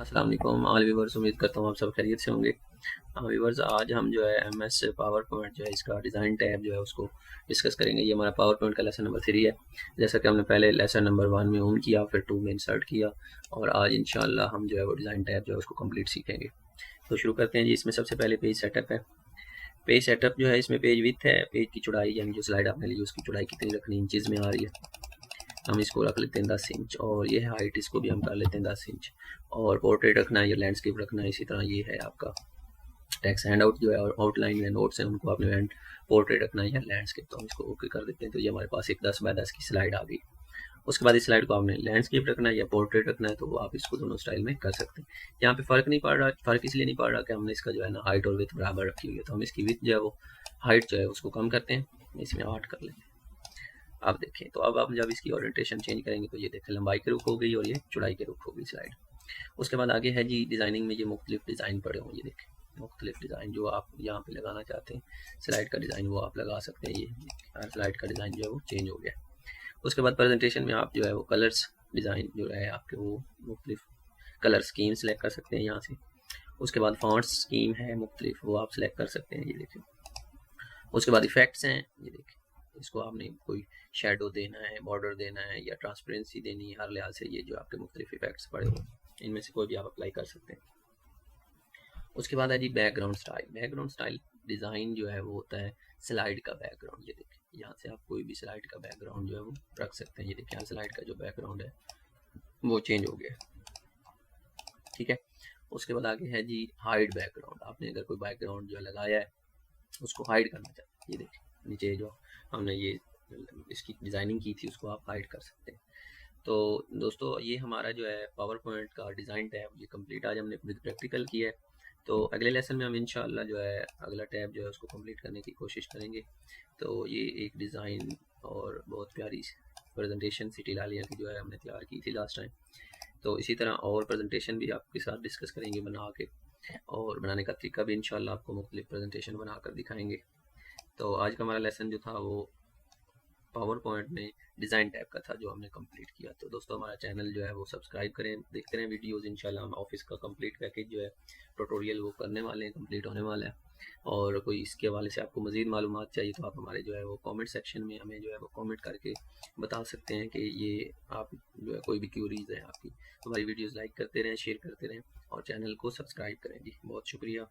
अस्सलाम वालेकुम all viewers, उम्मीद करता हूँ आप सब खैरियत से होंगे। व्यूवर्स, आज हम जो है एमएस पावर पॉइंट जो है इसका डिज़ाइन टैब जो है उसको डिस्कस करेंगे। ये हमारा पावर पॉइंट का लेसन नंबर 3 है। जैसा कि हमने पहले लेसन नंबर 1 में ऑन किया, फिर 2 में इंसर्ट किया और आज इंशाल्लाह हम जो है वो डिज़ाइन टैब जो है उसको कंप्लीट सीखेंगे। तो शुरू करते हैं जी। इसमें सबसे पहले पेज सेटअप है। पेज सेटअप जो है इसमें पेज विड्थ है, पेज की चौड़ाई यानी जो स्लाइड आपने ली उसकी चौड़ाई कितनी रखनी इंचज़ में आ रही है। हम इसको रख लेते हैं 10 इंच और ये है हाइट, इसको भी हम कर लेते हैं 10 इंच। और पोर्ट्रेट रखना है या लैंडस्केप रखना है। इसी तरह ये है आपका टेक्स्ट हैंड आउट जो है और आउटलाइन या नोट्स हैं उनको आपने पोर्ट्रेट रखना है या लैंडस्केप। तो हम इसको ओके कर देते हैं। तो ये हमारे पास एक 10 बाय 10 की स्लाइड आ गई। उसके बाद इस स्लाइड को आपने लैंडस्केप रखना है या पोर्ट्रेट रखना है तो वो आप इसको दोनों स्टाइल में कर सकते हैं। यहाँ पे फ़र्क नहीं पड़ रहा, फ़र्क इसलिए नहीं पड़ रहा कि हमने इसका जो है ना हाइट और विथ बराबर रखी हुई है। तो हम इसकी विथ जो है वो हाइट जो है उसको कम करते हैं, इसमें 8 कर लेते हैं। आप देखें तो अब आप जब इसकी ओरिएंटेशन चेंज करेंगे तो ये देखें लंबाई के रुख हो गई और ये चौड़ाई के रुख हो गई स्लाइड। उसके बाद आगे है जी डिज़ाइनिंग में ये मुख्तलिफ डिज़ाइन पड़े हों। ये देखें मुख्तलिफ डिज़ाइन जो आप यहाँ पे लगाना चाहते हैं स्लाइड का डिज़ाइन वो आप लगा सकते हैं। ये हर स्लाइड का डिज़ाइन जो है वो चेंज हो गया। उसके बाद प्रेजेंटेशन में आप जो है वो कलर्स डिज़ाइन जो है आपके वो मुख्तलिफ कलर स्कीम सेलेक्ट कर सकते हैं यहाँ से। उसके बाद फॉन्ट स्कीम है मुख्तलिफ, वो आप सेलेक्ट कर सकते हैं। ये देखें। उसके बाद इफेक्ट्स हैं। ये देखें, इसको आपने कोई शेडो देना है, बॉर्डर देना है या ट्रांसपेरेंसी देनी है, हर लिहाज से ये जो आपके मुख्तलिफ इफेक्ट्स पड़े हुए इनमें से कोई भी आप अप्लाई कर सकते हैं। उसके बाद है जी background style. Background style design जो है वो होता है स्लाइड का बैकग्राउंड। ये देखें, यहाँ से आप कोई भी स्लाइड का बैकग्राउंड जो है वो रख सकते हैं। ये देखें, यहाँ स्लाइड का जो बैकग्राउंड है वो चेंज हो गया, ठीक है। उसके बाद आगे है जी हाइड बैकग्राउंड। आपने अगर कोई बैकग्राउंड जो है लगाया है उसको हाइड करना चाहते हैं, ये देखें नीचे जो हमने ये इसकी डिज़ाइनिंग की थी उसको आप हाइड कर सकते हैं। तो दोस्तों ये हमारा जो है पावर पॉइंट का डिज़ाइन टैब ये कंप्लीट आज हमने विद प्रैक्टिकल किया है। तो अगले लेसन में हम इंशाल्लाह जो है अगला टैब जो है उसको कंप्लीट करने की कोशिश करेंगे। तो ये एक डिज़ाइन और बहुत प्यारी प्रेजेंटेशन सिटी लालिया की जो है हमने तैयार की थी लास्ट टाइम। तो इसी तरह और प्रेजेंटेशन भी आपके साथ डिस्कस करेंगे बना के, और बनाने का तरीका भी इंशाल्लाह आपको मुख्तलिफ प्रेजेंटेशन बनाकर दिखाएंगे। तो आज का हमारा लेसन जो था वो पावर पॉइंट में डिज़ाइन टैब का था जो हमने कंप्लीट किया। तो दोस्तों हमारा चैनल जो है वो सब्सक्राइब करें, देखते रहें वीडियोस। इंशाल्लाह हम ऑफिस का कंप्लीट पैकेज जो है ट्यूटोरियल वो करने वाले हैं, कंप्लीट होने वाला है। और कोई इसके हवाले से आपको मज़ीद मालूमात चाहिए तो आप हमारे जो है वो कमेंट सेक्शन में हमें जो है वो कमेंट करके बता सकते हैं कि ये आप जो है कोई भी क्यूरीज है आपकी। हमारी वीडियोज़ लाइक करते रहें, शेयर करते रहें और चैनल को सब्सक्राइब करें जी। बहुत शुक्रिया।